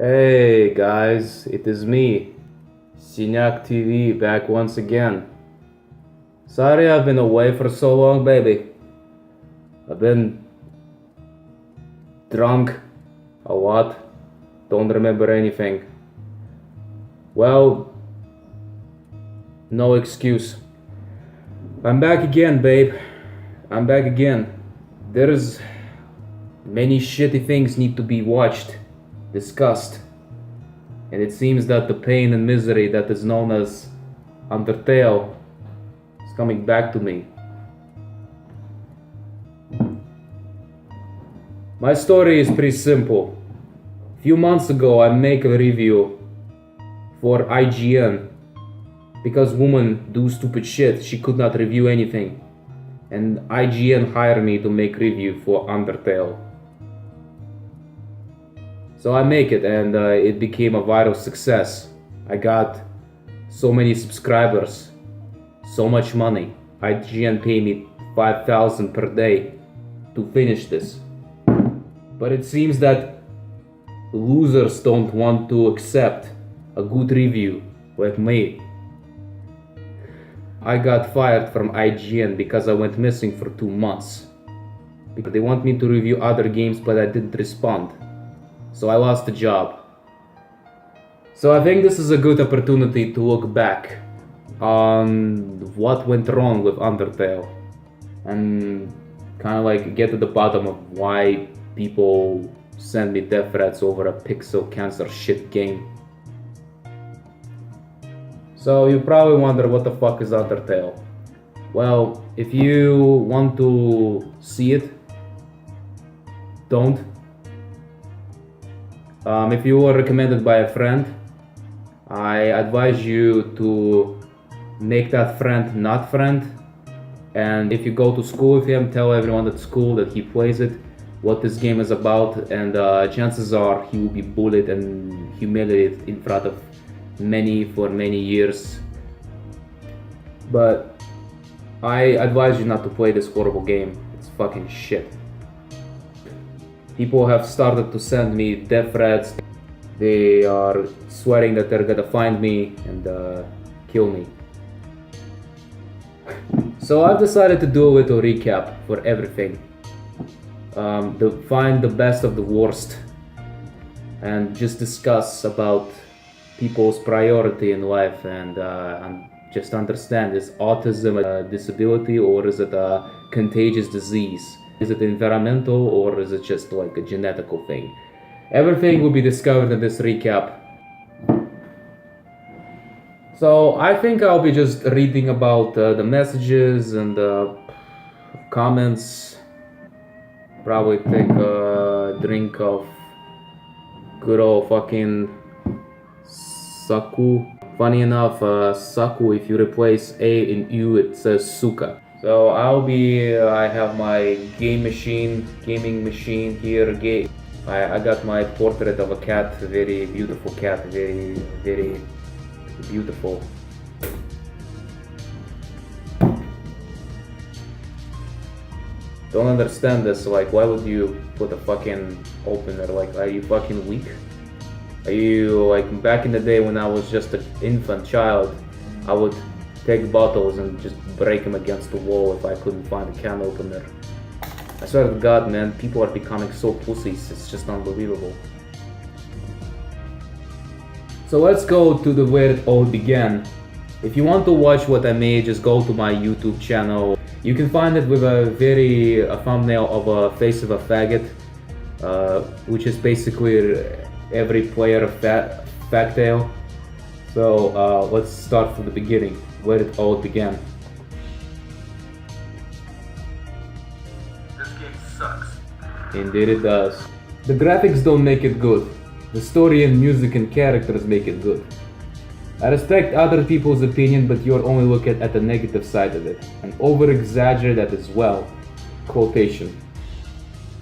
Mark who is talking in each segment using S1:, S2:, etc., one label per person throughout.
S1: Hey guys, it is me, SinyuckTV, back once again. Sorry I've been away for so long, baby. I've been drunk a lot, don't remember anything. Well, no excuse. I'm back again, babe. I'm back again. There's many shitty things need to be watched, discussed, and it seems that the pain and misery that is known as Undertale is coming back to me. My story is pretty simple. A few months ago I make a review for IGN because woman do stupid shit, she could not review anything, and IGN hired me to make review for Undertale. So I make it, and it became a viral success. I got so many subscribers, so much money. IGN paid me $5,000 per day to finish this. But it seems that losers don't want to accept a good review like me. I got fired from IGN because I went missing for 2 months. Because they want me to review other games, but I didn't respond. So I lost the job. So I think this is a good opportunity to look back on what went wrong with Undertale and kind of like get to the bottom of why people send me death threats over a pixel cancer shit game. So you probably wonder what the fuck is Undertale. Well, if you want to see it, don't. If you were recommended by a friend, I advise you to make that friend not friend. And if you go to school with him, tell everyone at school that he plays it, what this game is about, and chances are he will be bullied and humiliated in front of for many years. But I advise you not to play this horrible game. It's fucking shit. People have started to send me death threats. They are swearing that they're gonna find me and kill me. So I've decided to do a little recap for everything. To find the best of the worst and just discuss about people's priority in life and just understand, is autism a disability or is it a contagious disease? Is it environmental or is it just like a genetical thing? Everything will be discovered in this recap. So I think I'll be just reading about the messages and the comments. Probably take a drink of good old fucking Saku. Funny enough, Saku, if you replace A in U, it says Suka. So I have my gaming machine here. I got my portrait of a cat, very beautiful cat, very, very beautiful. Don't understand this, like, why would you put a fucking opener? Like, are you fucking weak? Are you, like, back in the day when I was just an infant child, I would take bottles and just break them against the wall if I couldn't find a can opener. I swear to God, man, people are becoming so pussies, it's just unbelievable. So let's go to where it all began. If you want to watch what I made, just go to my YouTube channel. You can find it with a thumbnail of a face of a faggot, which is basically every player of Butthurtale. So let's start from the beginning, where it all began.
S2: This game sucks.
S1: Indeed it does. The graphics don't make it good. The story and music and characters make it good. I respect other people's opinion, but you're only looking at the negative side of it, and over-exaggerate that as well. Quotation.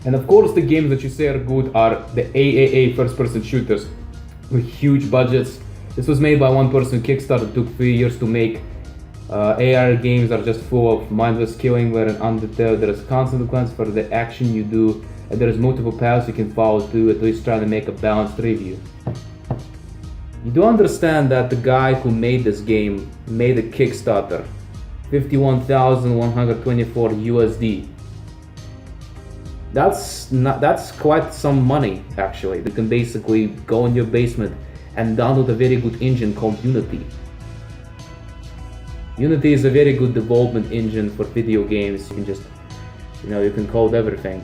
S1: And of course the games that you say are good are the AAA first-person shooters with huge budgets. This was made by one person. Kickstarter took 3 years to make. AR games are just full of mindless killing, where in Undertale there is consequence for the action you do, and there is multiple paths you can follow to, at least trying to make a balanced review. You do understand that the guy who made this game made a Kickstarter, 51,124 USD. That's quite some money, actually. You can basically go in your basement and download a very good engine called Unity. Unity is a very good development engine for video games. You can just, you can code everything.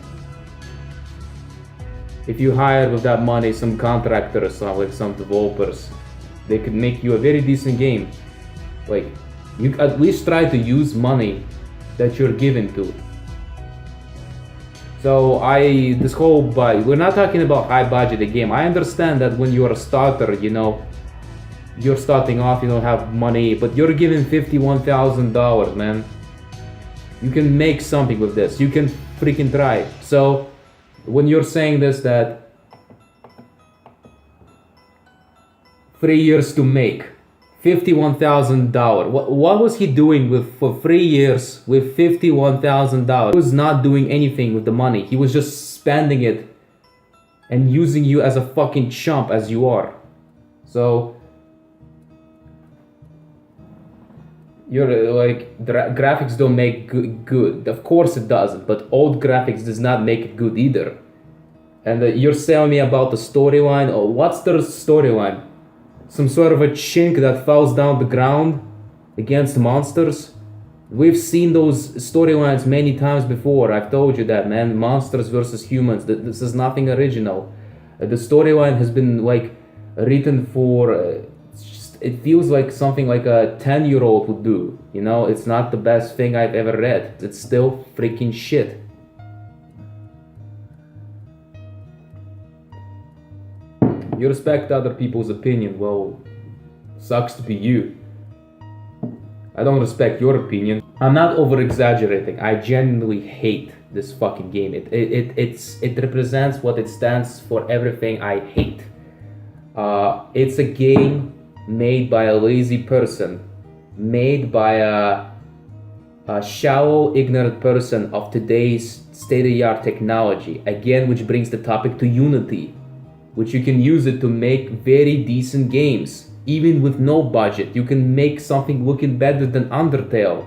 S1: If you hire with that money some contractors, like some developers, they could make you a very decent game. Like, you at least try to use money that you're given to. So we're not talking about high budget game. I understand that when you're a starter, you're starting off, you don't have money, but you're given $51,000, man. You can make something with this. You can freaking try. So when you're saying this, that 3 years to make $51,000, what was he doing for 3 years with $51,000? He was not doing anything with the money. He was just spending it and using you as a fucking chump as you are. So you're like, graphics don't make good. Of course it doesn't, but old graphics does not make it good either. And you're telling me about the storyline. Oh, what's the storyline? Some sort of a chink that falls down the ground against monsters? We've seen those storylines many times before. I've told you that, man. Monsters versus humans. This is nothing original. The storyline has been like written for. It feels like something like a 10-year-old would do. It's not the best thing I've ever read. It's still freaking shit. You respect other people's opinion. Well, sucks to be you. I don't respect your opinion. I'm not over-exaggerating. I genuinely hate this fucking game. It represents what it stands for, everything I hate. It's a game made by a lazy person, made by a shallow, ignorant person of today's state-of-the-art technology. Again, which brings the topic to Unity, which you can use it to make very decent games. Even with no budget, you can make something looking better than Undertale.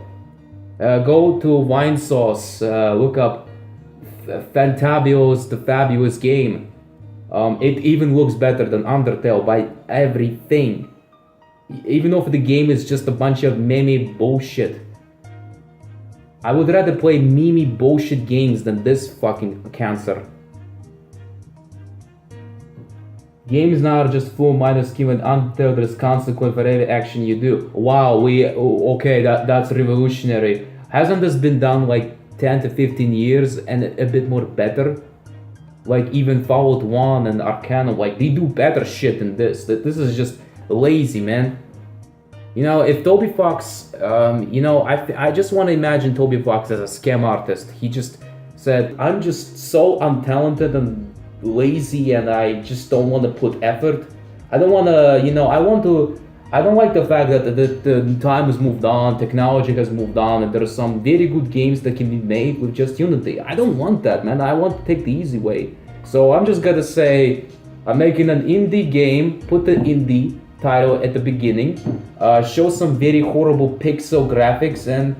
S1: Go to Vinesauce, look up Fantabio's The Fabulous Game. It even looks better than Undertale by everything. Even though the game is just a bunch of meme bullshit. I would rather play meme bullshit games than this fucking cancer. Games now are just full-minded scheme, and Undertale there's consequence for every action you do. Wow, okay, that's revolutionary. Hasn't this been done like 10 to 15 years and a bit more better? Like even Fallout 1 and Arcanum, like they do better shit than this. This is just lazy, man. If Toby Fox, I just want to imagine Toby Fox as a scam artist. He just said, I'm just so untalented and lazy, and I just don't want to put effort. I don't want to, I don't like the fact that the time has moved on, technology has moved on, and there are some very good games that can be made with just Unity. I don't want that, man. I want to take the easy way. So I'm just gonna say, I'm making an indie game, put the indie title at the beginning, show some very horrible pixel graphics, and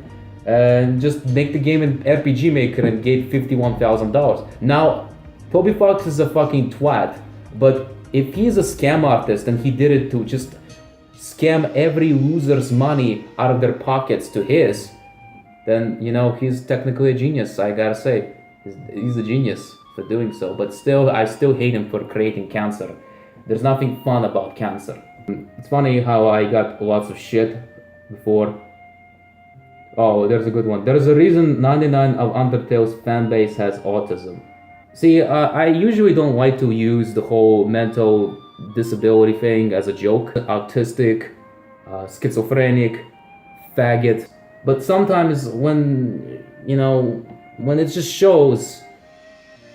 S1: just make the game in RPG Maker and get $51,000. Now, Toby Fox is a fucking twat, but if he's a scam artist and he did it to just scam every loser's money out of their pockets to his, then, he's technically a genius, I gotta say. He's a genius for doing so, but still, I still hate him for creating cancer. There's nothing fun about cancer. It's funny how I got lots of shit before. Oh, there's a good one. There's a reason 99 of Undertale's fan base has autism. See, I usually don't like to use the whole mental disability thing as a joke. Autistic, schizophrenic, faggot. But sometimes when, when it just shows,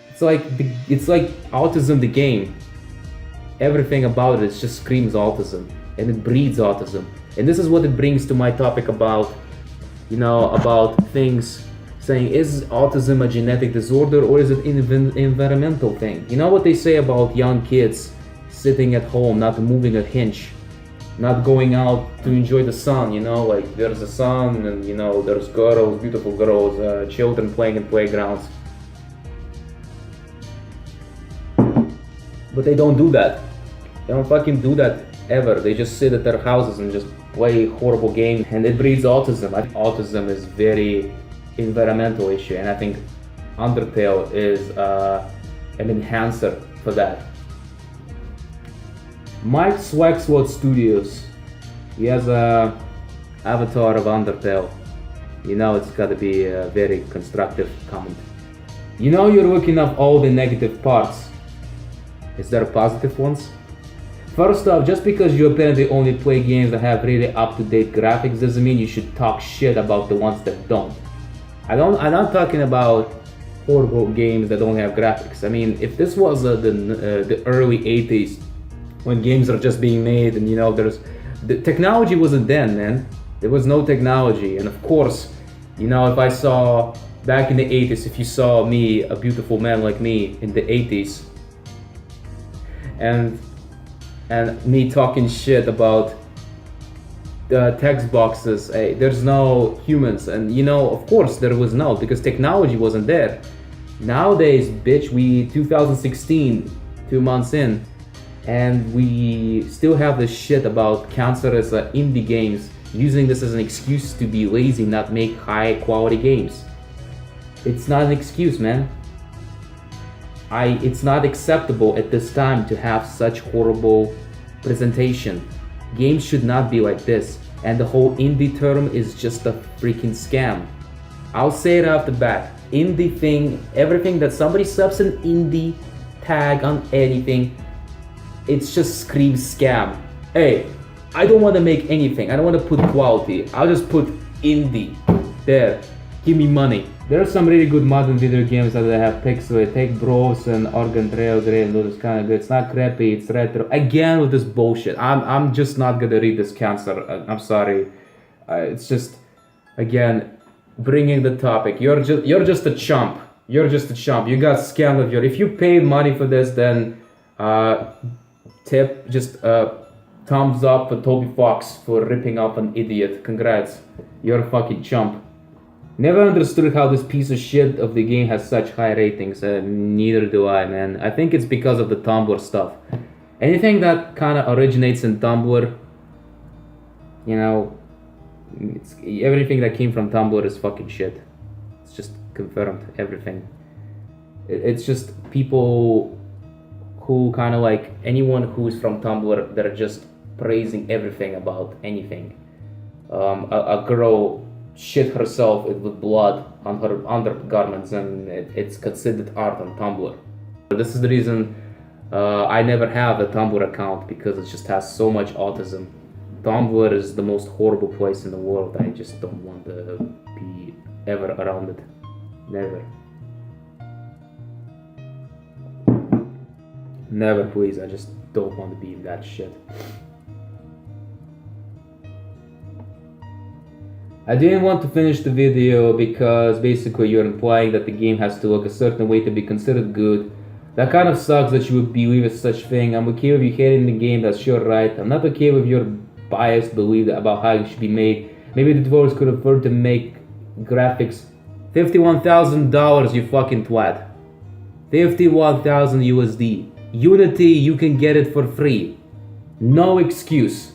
S1: it's like autism the game. Everything about it just screams autism, and it breeds autism. And this is what it brings to my topic about, about things saying, is autism a genetic disorder or is it an environmental thing? You know what they say about young kids sitting at home, not moving a hinge, not going out to enjoy the sun, you know, like there's the sun and, you know, there's girls, beautiful girls, children playing in playgrounds. But they don't do that. They don't fucking do that ever. They just sit at their houses and just play horrible games, and it breeds autism. I think autism is very environmental issue, and I think Undertale is an enhancer for that. Mike Swagsword Studios, he has a avatar of Undertale. You know it's gotta be a very constructive comment. You know you're looking up all the negative parts. Is there positive ones? First off, just because you apparently only play games that have really up-to-date graphics doesn't mean you should talk shit about the ones that don't. I'm not talking about horrible games that don't have graphics. I mean, if this was the early 80s, when games are just being made and, you know, the technology wasn't then, man. There was no technology, and of course, you know, if I saw back in the 80s, if you saw me, a beautiful man like me in the 80s, and me talking shit about the text boxes, hey, there's no humans, and you know, of course there was no, because technology wasn't there. Nowadays, bitch, we 2016, 2 months in, and we still have this shit about cancerous indie games, using this as an excuse to be lazy, not make high quality games. It's not an excuse, man. It's not acceptable at this time to have such horrible presentation. Games should not be like this, and the whole indie term is just a freaking scam. I'll say it off the bat. Indie thing, everything that somebody subs an indie tag on anything, it's just screams scam. Hey, I don't want to make anything. I don't want to put quality. I'll just put indie. There, give me money. There are some really good modern video games that have pixel. Take Bros and Oregon Trail, and those kind of good. It's not crappy, it's retro. Again with this bullshit. I'm just not gonna read this cancer. I'm sorry. It's just, again, bringing the topic. You're just a chump. You're just a chump. You got scammed of your. If you paid money for this, then tip, just thumbs up for Toby Fox for ripping off an idiot. Congrats. You're a fucking chump. Never understood how this piece of shit of the game has such high ratings. Neither do I, man. I think it's because of the Tumblr stuff. Anything that kind of originates in Tumblr, you know, everything that came from Tumblr is fucking shit. It's just confirmed, everything. It's just people who kind of like, anyone who's from Tumblr, they're just praising everything about anything. A girl shit herself with blood on her undergarments, and it's considered art on Tumblr. This is the reason I never have a Tumblr account, because it just has so much autism. Tumblr is the most horrible place in the world. I just don't want to be ever around it. Never. Never, please. I just don't want to be in that shit. I didn't want to finish the video because basically you're implying that the game has to look a certain way to be considered good. That kind of sucks that you would believe in such thing. I'm okay with you hating the game, that's your right. I'm not okay with your biased belief about how it should be made. Maybe the developers could afford to make graphics. $51,000, you fucking twat. 51,000 USD. Unity, you can get it for free. No excuse.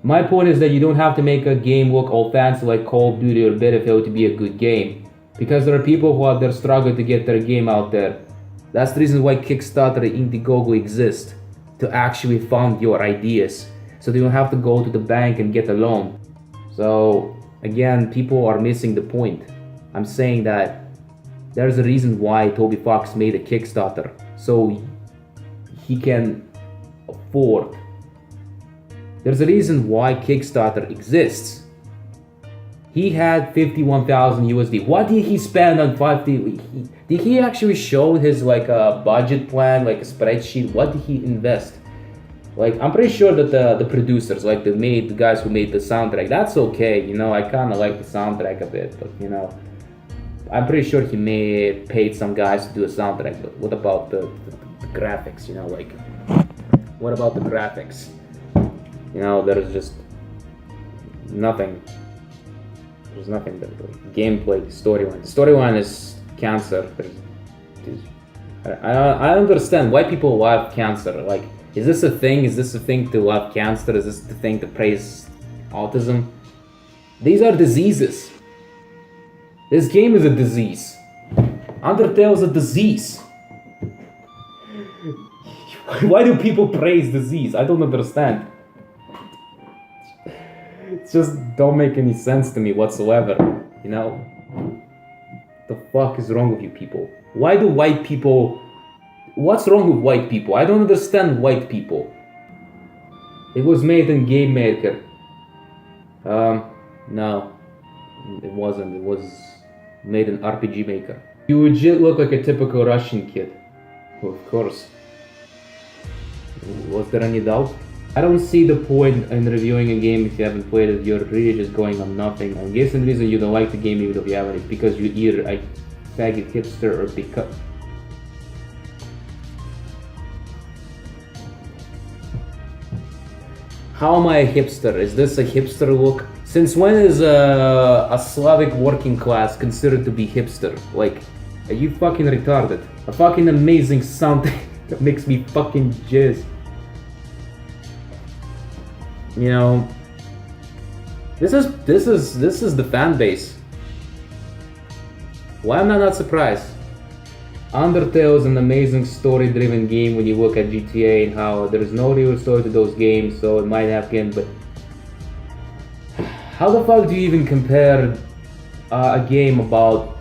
S1: My point is that you don't have to make a game look all fancy like Call of Duty or Battlefield to be a good game. Because there are people who out there struggling to get their game out there. That's the reason why Kickstarter and Indiegogo exist. To actually fund your ideas. So you don't have to go to the bank and get a loan. So, again, people are missing the point. I'm saying that there's a reason why Toby Fox made a Kickstarter. So he can afford. There's a reason why Kickstarter exists. He had 51,000 USD. What did he spend on 50? Did he actually show his like a budget plan, like a spreadsheet? What did he invest? Like, I'm pretty sure that the producers, like the guys who made the soundtrack, that's okay. You know, I kind of like the soundtrack a bit, but you know, I'm pretty sure he paid some guys to do a soundtrack. But what about the graphics? You know, like. What about the graphics? You know, there's just nothing. There's nothing there. Gameplay, storyline. Storyline is cancer. I don't understand why people love cancer. Like, is this a thing? Is this a thing to love cancer? Is this the thing to praise autism? These are diseases. This game is a disease. Undertale is a disease. Why do people praise disease? I don't understand. It just don't make any sense to me whatsoever, you know? The fuck is wrong with you people? Why do white people... What's wrong with white people? I don't understand white people. It was made in Game Maker. No. It wasn't. It was made in RPG Maker. You legit look like a typical Russian kid. Of course. Was there any doubt? I don't see the point in reviewing a game if you haven't played it. You're really just going on nothing. I'm guessing the reason you don't like the game even if you haven't is because you're either a faggot hipster or because... How am I a hipster? Is this a hipster look? Since when is a Slavic working class considered to be hipster? Like, are you fucking retarded? A fucking amazing sound that makes me fucking jizz. You know, this is the fan base. Why am I not surprised? Undertale is an amazing story-driven game when you look at GTA and how there is no real story to those games, so it might have been, but how the fuck do you even compare a game about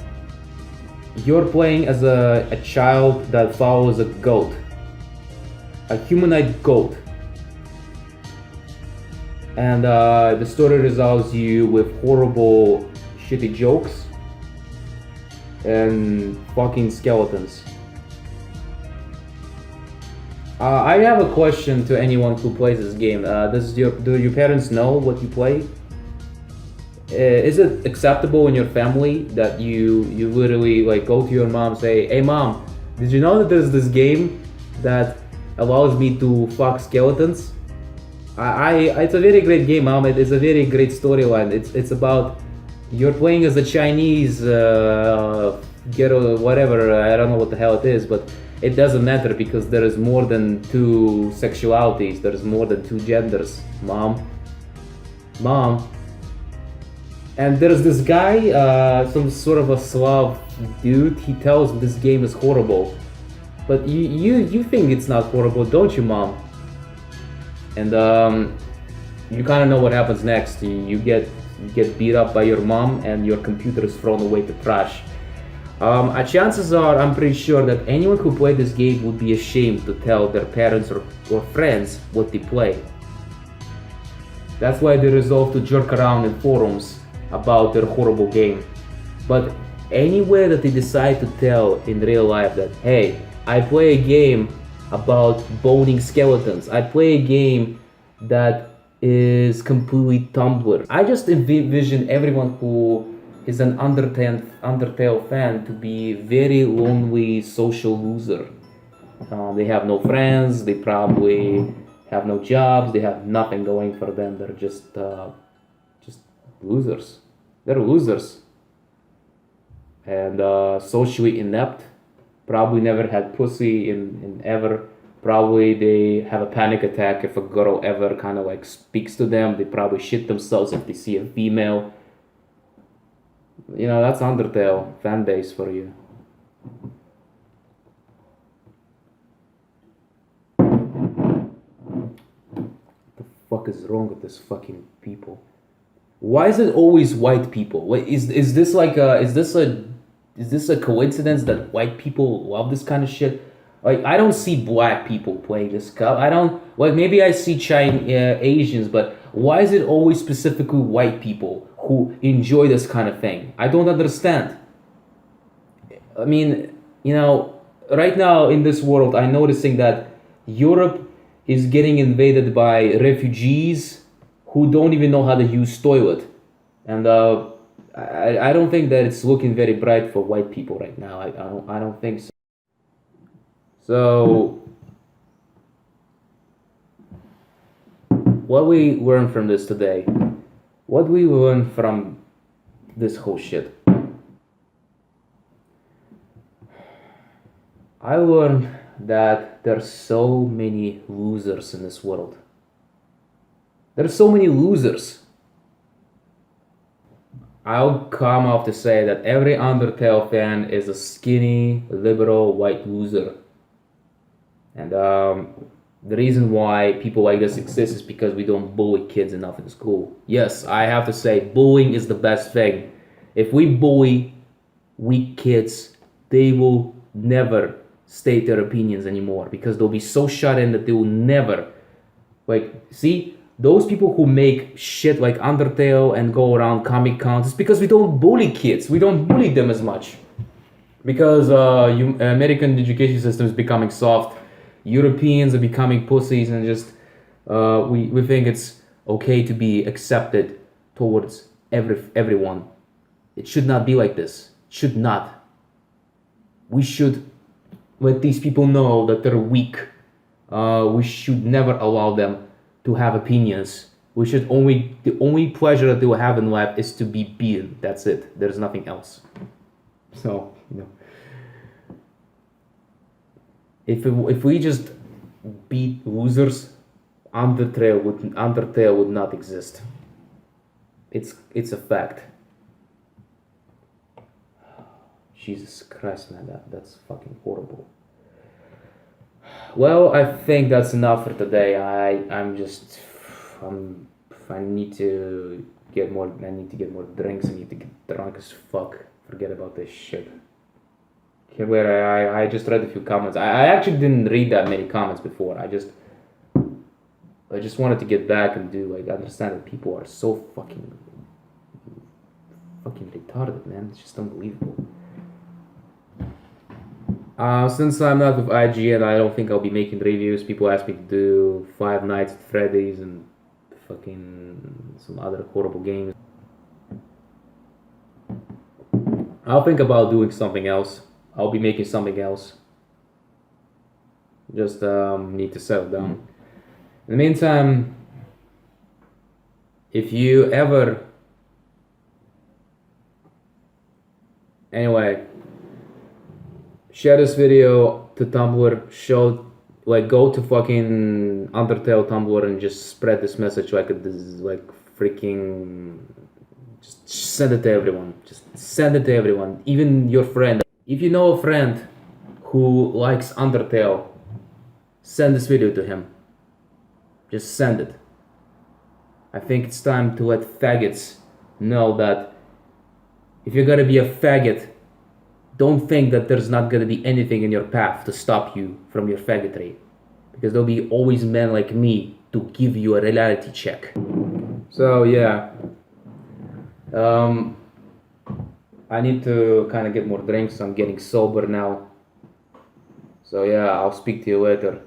S1: you're playing as a child that follows a goat, a humanoid goat, and the story resolves you with horrible, shitty jokes and fucking skeletons. I have a question to anyone who plays this game. Do your parents know what you play? Is it acceptable in your family that you literally like go to your mom and say, "Hey mom, did you know that there's this game that allows me to fuck skeletons?" It's a very great game, mom. It is a very great storyline. It's about you're playing as a Chinese ghetto, whatever. I don't know what the hell it is, but it doesn't matter because there is more than two sexualities. There's more than two genders, mom. And there's this guy, some sort of a Slav dude. He tells this game is horrible, but you think it's not horrible, don't you, mom? And you kind of know what happens next. You get beat up by your mom and your computer is thrown away to trash. Chances are, I'm pretty sure that anyone who played this game would be ashamed to tell their parents or friends what they play. That's why they resolve to jerk around in forums about their horrible game. But anywhere that they decide to tell in real life that, hey, I play a game about boning skeletons, I play a game that is completely Tumblr. I just envision everyone who is an Undertale fan to be very lonely social loser. They have no friends, they probably have no jobs, they have nothing going for them. They're just losers. They're losers. And socially inept. Probably never had pussy in ever. Probably they have a panic attack if a girl ever kind of like speaks to them. They probably shit themselves if they see a female. You know, that's Undertale fan base for you. What the fuck is wrong with this fucking people? Why is it always white people? Wait, is this like is this a coincidence that white people love this kind of shit? Like, I don't see black people playing this cup. I don't, like, maybe I see Asians, but why is it always specifically white people who enjoy this kind of thing? I don't understand. I mean, you know, right now in this world, I'm noticing that Europe is getting invaded by refugees who don't even know how to use toilet. And I don't think that it's looking very bright for white people right now. I don't think so. So, what we learned from this today? What we learned from this whole shit? I learned that there's so many losers in this world. There's so many losers. I'll come off to say that every Undertale fan is a skinny, liberal, white loser. And the reason why people like this exist is because we don't bully kids enough in school. Yes, I have to say, bullying is the best thing. If we bully weak kids, they will never state their opinions anymore because they'll be so shut in that they will never, like, see, those people who make shit like Undertale and go around comic cons, it's because we don't bully kids. We don't bully them as much. Because American education system is becoming soft. Europeans are becoming pussies and just, we think it's okay to be accepted towards everyone. It should not be like this. It should not. We should let these people know that they're weak. We should never allow them to have opinions. The only pleasure that they will have in life is to be beaten. That's it. There's nothing else. So, you know, if we just beat losers, Undertale would not exist. It's a fact. Jesus Christ, man, that's fucking horrible. Well, I think that's enough for today. I need to get more drinks. I need to get drunk as fuck. Forget about this shit. Okay, where I just read a few comments. I actually didn't read that many comments before. I just wanted to get back and understand that people are so fucking retarded, man. It's just unbelievable. Since I'm not with IGN, I don't think I'll be making reviews. People ask me to do Five Nights at Freddy's and fucking some other horrible games. I'll think about doing something else. I'll be making something else. Just need to settle down. In the meantime, if you ever... Anyway, share this video to Tumblr, go to fucking Undertale Tumblr and just spread this message just send it to everyone. Just send it to everyone, even your friend. If you know a friend who likes Undertale, send this video to him. Just send it. I think it's time to let faggots know that if you're gonna be a faggot, don't think that there's not gonna be anything in your path to stop you from your faggotry. Because there'll be always men like me to give you a reality check. So yeah. I need to kind of get more drinks. I'm getting sober now. So yeah, I'll speak to you later.